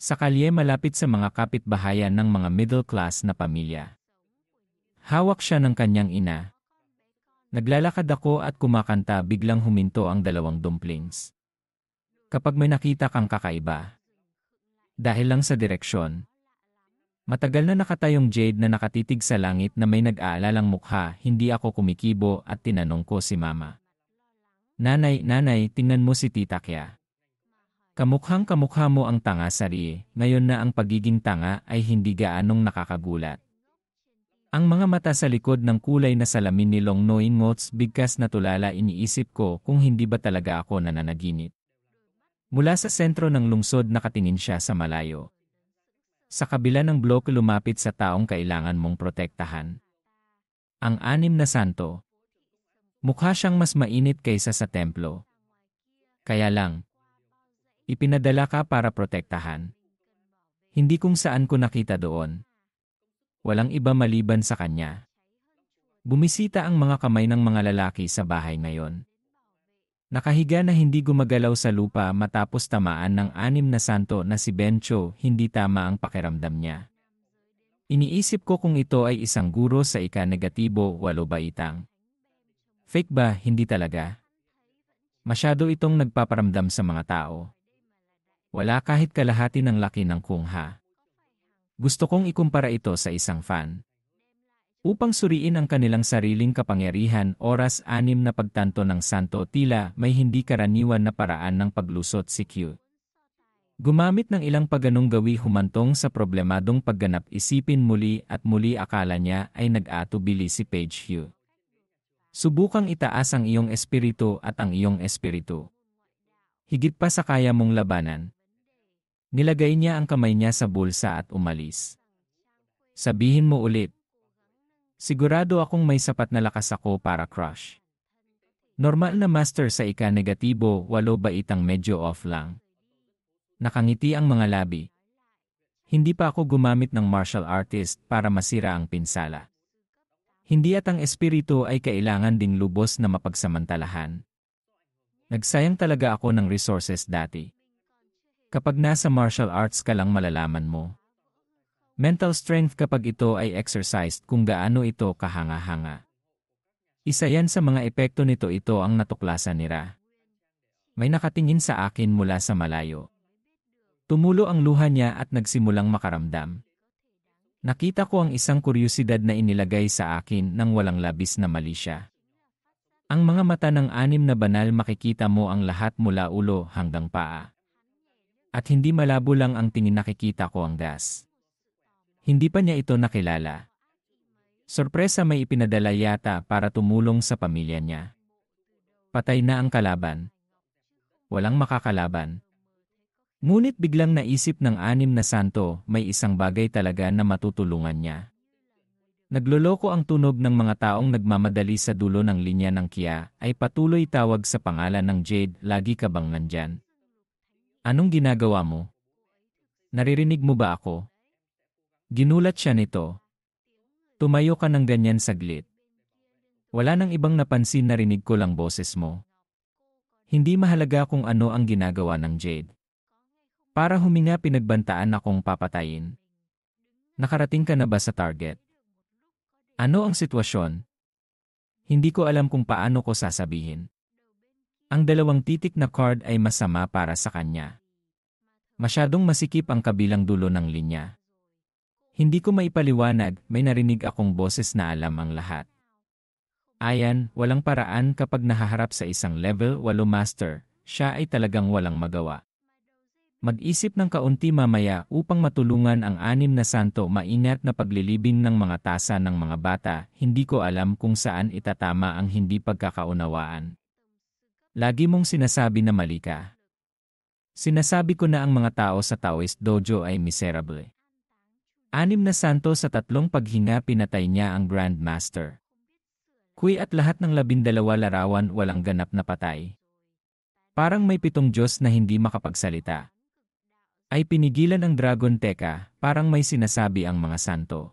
Sa kalye malapit sa mga kapitbahayan ng mga middle class na pamilya. Hawak siya ng kanyang ina. Naglalakad ako at kumakanta, biglang huminto ang dalawang dumplings. Kapag may nakita kang kakaiba. Dahil lang sa direksyon. Matagal na nakatayong Jade na nakatitig sa langit na may nag-aalalang mukha, hindi ako kumikibo at tinanong ko si Mama. Nanay, tingnan mo si Tita Kya. Kamukhang kamukha mo ang tanga sari, ngayon na ang pagiging tanga ay hindi gaanong nakakagulat. Ang mga mata sa likod ng kulay na salamin ni Long Noin Ngots bigkas na tulala, iniisip ko kung hindi ba talaga ako nananaginip. Mula sa sentro ng lungsod nakatingin siya sa malayo. Sa kabila ng blok lumapit sa taong kailangan mong protektahan. Ang 6 na santo. Mukha siyang mas mainit kaysa sa templo. Kaya lang. Ipinadala ka para protektahan. Hindi kung saan ko nakita doon. Walang iba maliban sa kanya. Bumisita ang mga kamay ng mga lalaki sa bahay ngayon. Nakahiga na hindi gumagalaw sa lupa matapos tamaan ng 6 na santo na si Bencho, hindi tama ang pakiramdam niya. Iniisip ko kung ito ay isang guro sa ika-negatibo 8 baitang. Fake ba? Hindi talaga. Masyado itong nagpaparamdam sa mga tao. Wala kahit kalahati ng laki ng kungha. Gusto kong ikumpara ito sa isang fan. Upang suriin ang kanilang sariling kapangyarihan, oras 6 na pagtanto ng santo, tila may hindi karaniwan na paraan ng paglusot si Q. Gumamit ng ilang pagganong gawi humantong sa problemadong pagganap, isipin muli at muli akala niya ay nag-atubili si Page Hugh. Subukang itaas ang iyong espiritu at ang iyong espiritu. Higit pa sa kaya mong labanan. Nilagay niya ang kamay niya sa bulsa at umalis. Sabihin mo ulit. Sigurado akong may sapat na lakas ako para crush. Normal na master sa ika-negatibo 8 baitang medyo off lang. Nakangiti ang mga labi. Hindi pa ako gumamit ng martial artist para masira ang pinsala. Hindi at ang espiritu ay kailangan ding lubos na mapagsamantalahan. Nagsayang talaga ako ng resources dati. Kapag nasa martial arts ka lang malalaman mo. Mental strength kapag ito ay exercised kung gaano ito kahanga-hanga. Isa yan sa mga epekto nito, ito ang natuklasan ni Ra. May nakatingin sa akin mula sa malayo. Tumulo ang luha niya at nagsimulang makaramdam. Nakita ko ang isang kuryosidad na inilagay sa akin nang walang labis na mali siya. Ang mga mata ng 6 na banal, makikita mo ang lahat mula ulo hanggang paa. At hindi malabo lang ang tingin, nakikita ko ang gas. Hindi pa niya ito nakilala. Sorpresa, may ipinadala yata para tumulong sa pamilya niya. Patay na ang kalaban. Walang makakalaban. Ngunit biglang naisip ng 6 na santo, may isang bagay talaga na matutulungan niya. Nagloloko ang tunog ng mga taong nagmamadali sa dulo ng linya ng Kya, ay patuloy tawag sa pangalan ng Jade, lagi ka bang nandyan? Anong ginagawa mo? Naririnig mo ba ako? Ginulat siya nito. Tumayo ka ng ganyan saglit. Wala nang ibang napansin, narinig ko lang boses mo. Hindi mahalaga kung ano ang ginagawa ng Jade. Para huminga, pinagbantaan akong papatayin. Nakarating ka na ba sa target? Ano ang sitwasyon? Hindi ko alam kung paano ko sasabihin. Ang 2 titik na card ay masama para sa kanya. Masyadong masikip ang kabilang dulo ng linya. Hindi ko maipaliwanag, may narinig akong boses na alam ang lahat. Ayan, walang paraan kapag nahaharap sa isang level 8 master, siya ay talagang walang magawa. Mag-isip ng kaunti mamaya upang matulungan ang 6 na santo, maingat na paglilibing ng mga tasa ng mga bata, hindi ko alam kung saan itatama ang hindi pagkakaunawaan. Lagi mong sinasabi na mali ka. Sinasabi ko na ang mga tao sa Taoist Dojo ay miserable. 6 na santo, sa 3 paghinga pinatay niya ang Grand Master. Kui at lahat ng 12 larawan walang ganap na patay. Parang may 7 Diyos na hindi makapagsalita. Ay pinigilan ang Dragon, teka, parang may sinasabi ang mga santo.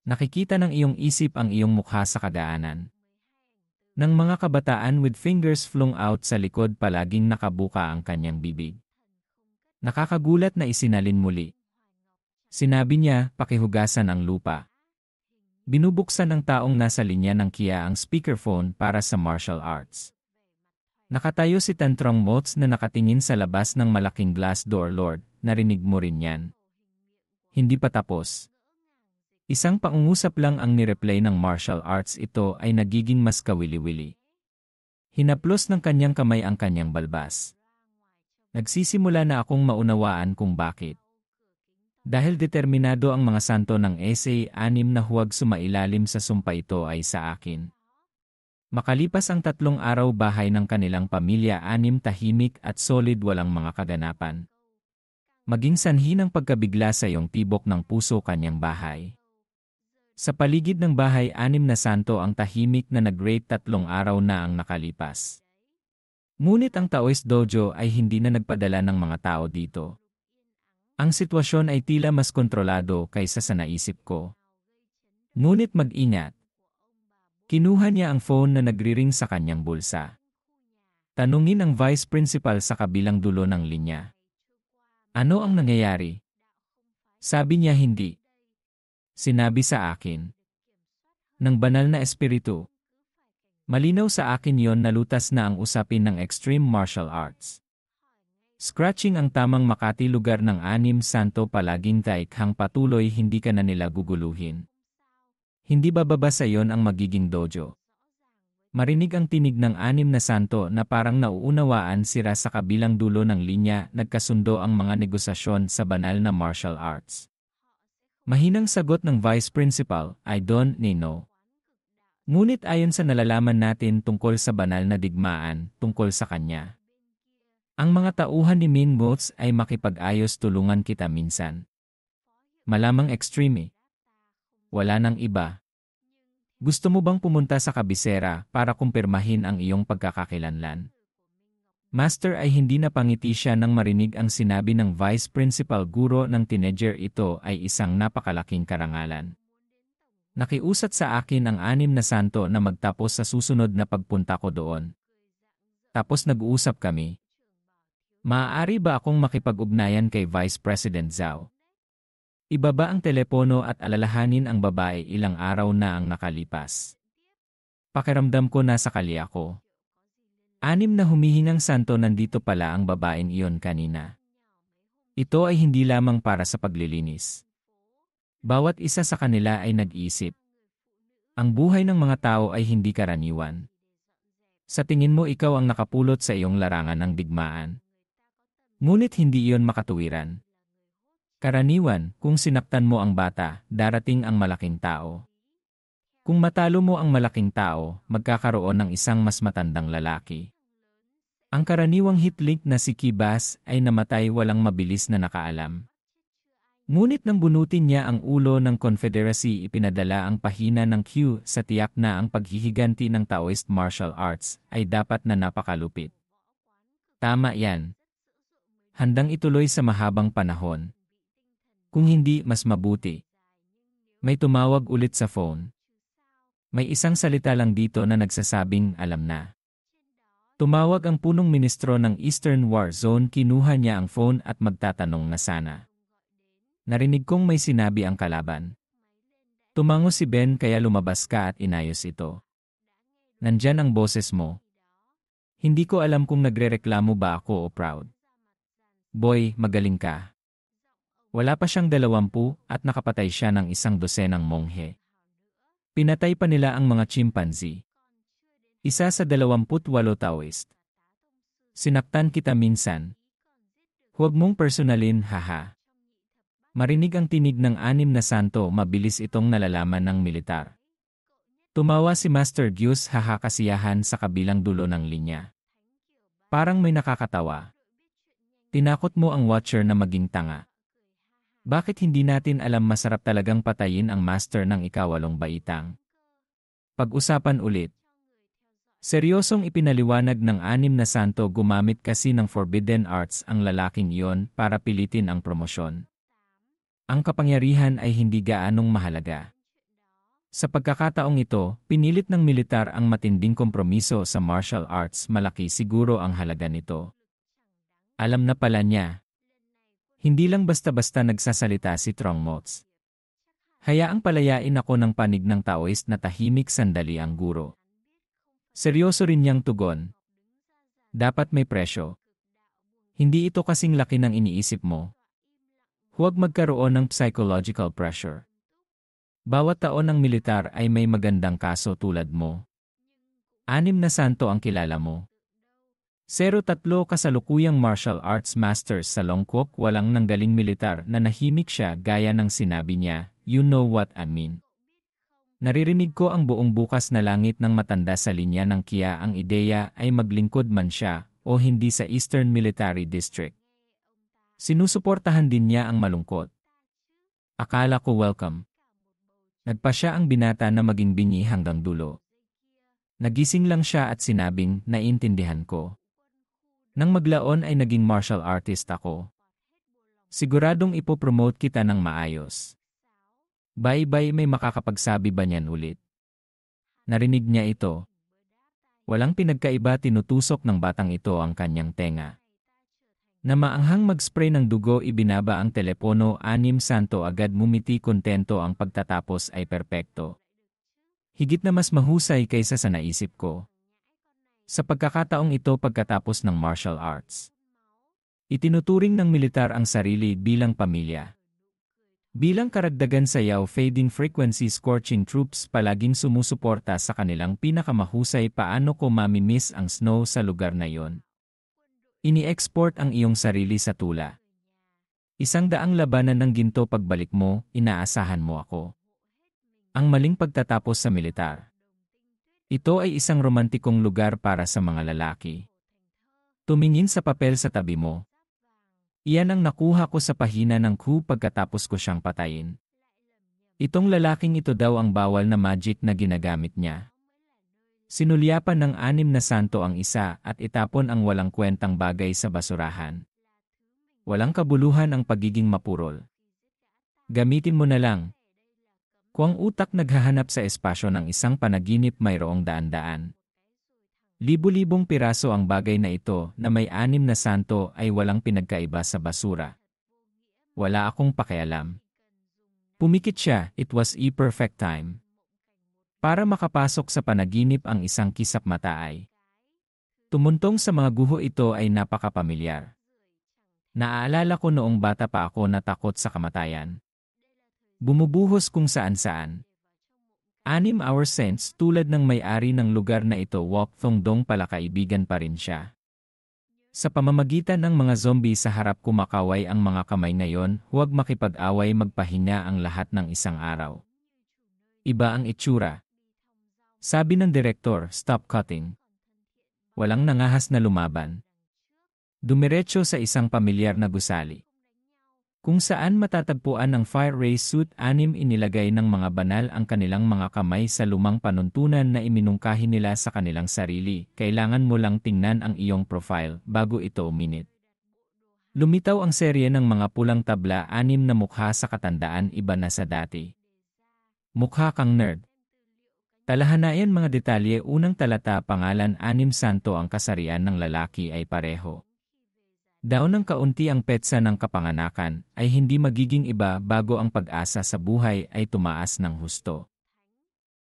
Nakikita ng iyong isip ang iyong mukha sa kagaanan. Ng mga kabataan with fingers flung out sa likod, palaging nakabuka ang kanyang bibig. Nakakagulat na isinalin muli. Sinabi niya, pakihugasan ang lupa. Binubuksan ng taong nasa linya ng Kia ang speakerphone para sa martial arts. Nakatayo si Tantrong Mots na nakatingin sa labas ng malaking glass door. Lord, narinig mo rin yan. Hindi pa tapos. Isang pangungusap lang ang nireplay ng martial arts. Ito ay nagiging mas kawili-wili. Hinaplos ng kanyang kamay ang kanyang balbas. Nagsisimula na akong maunawaan kung bakit. Dahil determinado ang mga santo ng SA-6 na huwag sumailalim sa sumpa ito ay sa akin. Makalipas ang 3 araw bahay ng kanilang pamilya 6 tahimik at solid walang mga kaganapan. Maging sanhi ng pagkabigla sa iyong tibok ng puso kanyang bahay. Sa paligid ng bahay 6 na santo ang tahimik na nag-rate 3 araw na ang nakalipas. Ngunit ang Taoist Dojo ay hindi na nagpadala ng mga tao dito. Ang sitwasyon ay tila mas kontrolado kaysa sa naisip ko. Ngunit mag-ingat. Kinuha niya ang phone na nagriring sa kanyang bulsa. Tanungin ang vice principal sa kabilang dulo ng linya. Ano ang nangyayari? Sabi niya hindi. Sinabi sa akin. Ng banal na espiritu. Malinaw sa akin yon na lutas na ang usapin ng extreme martial arts. Scratching ang tamang Makati lugar ng 6 santo palaging hang patuloy hindi ka na nila guguluhin. Hindi bababa sa yon ang magiging dojo. Marinig ang tinig ng 6 na santo na parang nauunawaan sira sa kabilang dulo ng linya nagkasundo ang mga negosasyon sa banal na martial arts. Mahinang sagot ng vice principal, I don't know. Ngunit ayon sa nalalaman natin tungkol sa banal na digmaan, tungkol sa kanya. Ang mga tauhan ni Min Mots ay makipag-ayos tulungan kita minsan. Malamang extreme. Wala nang iba. Gusto mo bang pumunta sa kabisera para kumpirmahin ang iyong pagkakakilanlan? Master ay hindi napangiti siya nang marinig ang sinabi ng vice principal guro ng teenager ito ay isang napakalaking karangalan. Nakiusat sa akin ang 6 na santo na magtapos sa susunod na pagpunta ko doon. Tapos nag-uusap kami. Maaari ba akong makipag-ugnayan kay Vice President Zhao? Ibaba ang telepono at alalahanin ang babae ilang araw na ang nakalipas. Pakiramdam ko nasa kali ako. 6 na humihingang santo nandito pala ang babaeng iyon kanina. Ito ay hindi lamang para sa paglilinis. Bawat isa sa kanila ay nag-isip. Ang buhay ng mga tao ay hindi karaniwan. Sa tingin mo ikaw ang nakapulot sa iyong larangan ng digmaan. Ngunit hindi iyon makatuwiran. Karaniwan, kung sinaktan mo ang bata, darating ang malaking tao. Kung matalo mo ang malaking tao, magkakaroon ng isang mas matandang lalaki. Ang karaniwang hitlink na si Kibas ay namatay walang mabilis na nakaalam. Ngunit nang bunutin niya ang ulo ng Confederacy ipinadala ang pahina ng Q sa tiyak na ang paghihiganti ng Taoist martial arts ay dapat na napakalupit. Tama yan. Handang ituloy sa mahabang panahon. Kung hindi, mas mabuti. May tumawag ulit sa phone. May isang salita lang dito na nagsasabing alam na. Tumawag ang punong ministro ng Eastern War Zone, kinuha niya ang phone at magtatanong na sana. Narinig kong may sinabi ang kalaban. Tumango si Ben kaya lumabas ka at inayos ito. Nandyan ang boses mo. Hindi ko alam kung nagrereklamo ba ako o proud. Boy, magaling ka. Wala pa siyang 20 at nakapatay siya ng 12 monghe. Pinatay pa nila ang mga chimpanzee. Isa sa 28 Taoist. Sinaktan kita minsan. Huwag mong personalin, haha. Marinig ang tinig ng 6 na santo, mabilis itong nalalaman ng militar. Tumawa si Master Gyus, haha, kasiyahan sa kabilang dulo ng linya. Parang may nakakatawa. Tinakot mo ang watcher na maging tanga. Bakit hindi natin alam masarap talagang patayin ang master ng ikawalong baitang? Pag-usapan ulit. Seryosong ipinaliwanag ng 6 na santo, gumamit kasi ng forbidden arts ang lalaking iyon para pilitin ang promosyon. Ang kapangyarihan ay hindi gaanong mahalaga. Sa pagkakataong ito, pinilit ng militar ang matinding kompromiso sa martial arts, malaki siguro ang halaga nito. Alam na pala niya. Hindi lang basta-basta nagsasalita si Trongmots. Hayaang palayain ako ng panig ng Taoist na tahimik sandali ang guro. Seryoso rin niyang tugon. Dapat may presyo. Hindi ito kasing laki ng iniisip mo. Huwag magkaroon ng psychological pressure. Bawat taon ng militar ay may magandang kaso tulad mo. 6 na santo ang kilala mo. 03 kasalukuyang martial arts masters sa Longkok, walang nanggaling militar na nahimik siya gaya ng sinabi niya, "You know what I mean." Naririnig ko ang buong bukas na langit ng matanda sa linya ng Kia. Ang ideya ay maglingkod man siya o hindi sa Eastern Military District. Sinusuportahan din niya ang malungkot. Akala ko welcome. Nagpa siya ang binata na maging binyi hanggang dulo. Nagising lang siya at sinabing, "Naiintindihan ko." Nang maglaon ay naging martial artist ako. Siguradong ipopromote kita ng maayos. Bye-bye, may makakapagsabi ba niyan ulit? Narinig niya ito. Walang pinagkaiba, tinutusok ng batang ito ang kanyang tenga. Na maanghang mag-spray ng dugo, ibinaba ang telepono. 6 santo, agad mumiti, kontento. Ang pagtatapos ay perpekto. Higit na mas mahusay kaysa sa naisip ko. Sa pagkakataong ito, pagkatapos ng martial arts, itinuturing ng militar ang sarili bilang pamilya. Bilang karagdagan sa yaw, fading frequency scorching troops, palaging sumusuporta sa kanilang pinakamahusay. Paano ko mamimiss ang snow sa lugar na yon? Ini-export ang iyong sarili sa tula. 100 labanan ng ginto, pagbalik mo, inaasahan mo ako. Ang maling pagtatapos sa militar. Ito ay isang romantikong lugar para sa mga lalaki. Tumingin sa papel sa tabi mo. Iyan ang nakuha ko sa pahina ng coup pagkatapos ko siyang patayin. Itong lalaking ito daw ang bawal na magic na ginagamit niya. Sinulyapan ng 6 na santo ang isa at itapon ang walang kwentang bagay sa basurahan. Walang kabuluhan ang pagiging mapurol. Gamitin mo na lang. Kung utak naghahanap sa espasyo ng isang panaginip, mayroong daan-daan. Libu-libong piraso ang bagay na ito na may 6 na santo ay walang pinagkaiba sa basura. Wala akong pakialam. Pumikit siya, it was a perfect time. Para makapasok sa panaginip ang isang kisap mata ay tumuntong sa mga guho. Ito ay napakapamilyar. Naaalala ko noong bata pa ako na takot sa kamatayan. Bumubuhos kung saan-saan. 6 hour sense, tulad ng may-ari ng lugar na ito, Wok Thong Dong, pala kaibigan pa rin siya. Sa pamamagitan ng mga zombie sa harap, kumakaway ang mga kamay ngayon. Huwag makipag-away, magpahinga ang lahat ng isang araw. Iba ang itsura. Sabi ng direktor, stop cutting. Walang nangahas na lumaban. Dumiretso sa isang pamilyar na gusali. Kung saan matatagpuan ang fire ray suit. 6 inilagay ng mga banal ang kanilang mga kamay sa lumang panuntunan na iminungkahi nila sa kanilang sarili. Kailangan mo lang tingnan ang iyong profile bago ito uminit. Lumitaw ang serye ng mga pulang tabla. 6 na mukha sa katandaan, iba na sa dati. Mukha kang nerd. Talahanayan mga detalye. Unang talata, pangalan 6 santo, ang kasarian ng lalaki ay pareho. Daw ng kaunti ang petsa ng kapanganakan ay hindi magiging iba bago ang pag-asa sa buhay ay tumaas ng husto.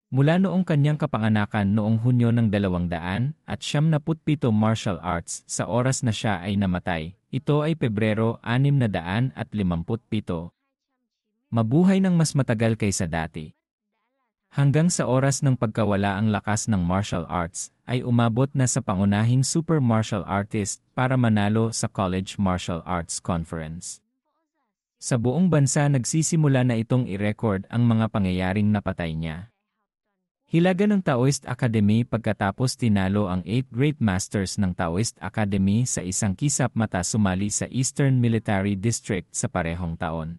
Mula noong kanyang kapanganakan noong Hunyo ng 200 at 97 martial arts, sa oras na siya ay namatay, ito ay Pebrero 657. Mabuhay ng mas matagal kaysa dati. Hanggang sa oras ng pagkawala, ang lakas ng martial arts ay umabot na sa pangunahing super martial artist para manalo sa College Martial Arts Conference. Sa buong bansa nagsisimula na itong i-record ang mga pangyayaring napatay niya. Hilaga ng Taoist Academy. Pagkatapos tinalo ang 8 Great Masters ng Taoist Academy sa isang kisap mata, sumali sa Eastern Military District sa parehong taon.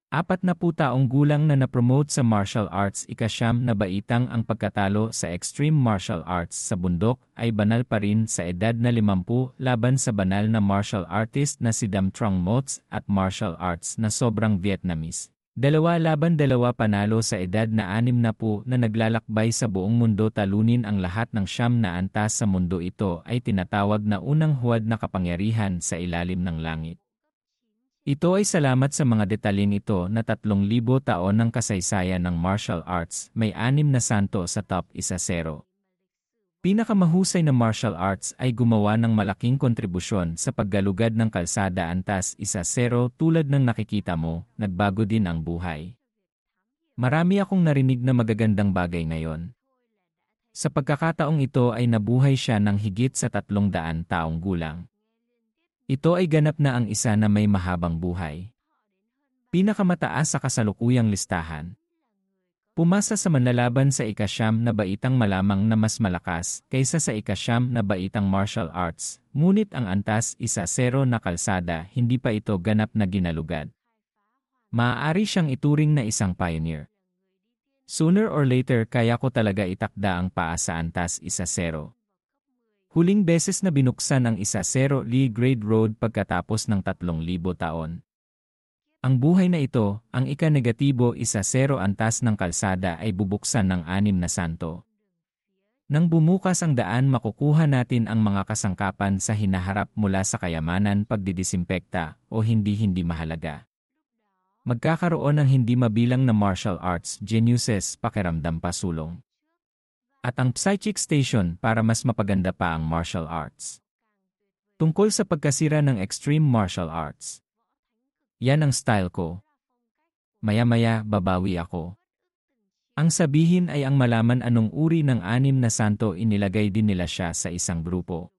40 taong gulang na napromote sa martial arts. 9 na baitang ang pagkatalo sa extreme martial arts sa bundok ay banal pa rin sa edad na 50 laban sa banal na martial artist na si Dam Trong Mots at martial arts na sobrang Vietnamese. 2 laban 2 panalo sa edad na 60 na naglalakbay sa buong mundo. Talunin ang lahat ng 9 na antas sa mundo. Ito ay tinatawag na unang huwad na kapangyarihan sa ilalim ng langit. Ito ay salamat sa mga detalyeng ito na 3,000 taon ng kasaysayan ng martial arts, may 6 na santo sa top 1-0. Pinakamahusay na martial arts ay gumawa ng malaking kontribusyon sa paggalugad ng kalsada antas 1-0 tulad ng nakikita mo, nagbago din ang buhay. Marami akong narinig na magagandang bagay ngayon. Sa pagkakataong ito ay nabuhay siya ng higit sa 300 taong gulang. Ito ay ganap na ang isa na may mahabang buhay. Pinakamataas sa kasalukuyang listahan. Pumasa sa manlalaban sa ika-9 na baitang malamang na mas malakas kaysa sa ika-9 na baitang martial arts, ngunit ang antas 1-0 na kalsada hindi pa ito ganap na ginalugad. Maaari siyang ituring na isang pioneer. Sooner or later kaya ko talaga itakda ang paa sa antas 1-0. Huling beses na binuksan ang 1-0 Lee Grade Road pagkatapos ng 3,000 taon. Ang buhay na ito, ang ika-negatibo 1-0 antas ng kalsada ay bubuksan ng 6 na santo. Nang bumukas ang daan makukuha natin ang mga kasangkapan sa hinaharap mula sa kayamanan pagdidisimpekta o hindi mahalaga. Magkakaroon ng hindi mabilang na martial arts geniuses pakiramdam pasulong. At ang Psychic Station para mas mapaganda pa ang martial arts. Tungkol sa pagkasira ng extreme martial arts. Yan ang style ko. Maya-maya babawi ako. Ang sabihin ay ang malaman anong uri ng 6 na santo inilagay din nila siya sa isang grupo.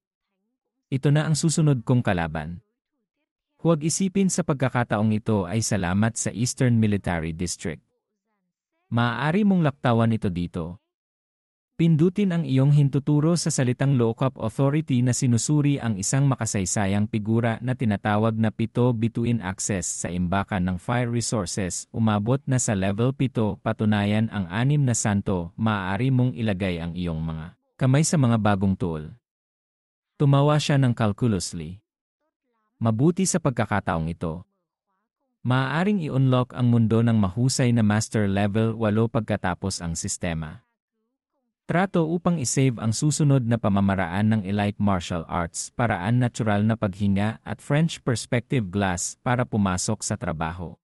Ito na ang susunod kong kalaban. Huwag isipin sa pagkakataong ito ay salamat sa Eastern Military District. Maaari mong laktawan ito dito. Pindutin ang iyong hintuturo sa salitang Local Authority na sinusuri ang isang makasaysayang figura na tinatawag na 7 bituin access sa imbakan ng fire resources umabot na sa level 7 patunayan ang 6 na santo maaari mong ilagay ang iyong mga kamay sa mga bagong tool. Tumawa siya ng calculously. Mabuti sa pagkakataong ito. Maaaring i-unlock ang mundo ng mahusay na master level 8 pagkatapos ang sistema. Trato upang isave ang susunod na pamamaraan ng elite martial arts, paraan natural na paghinga at French perspective glass para pumasok sa trabaho.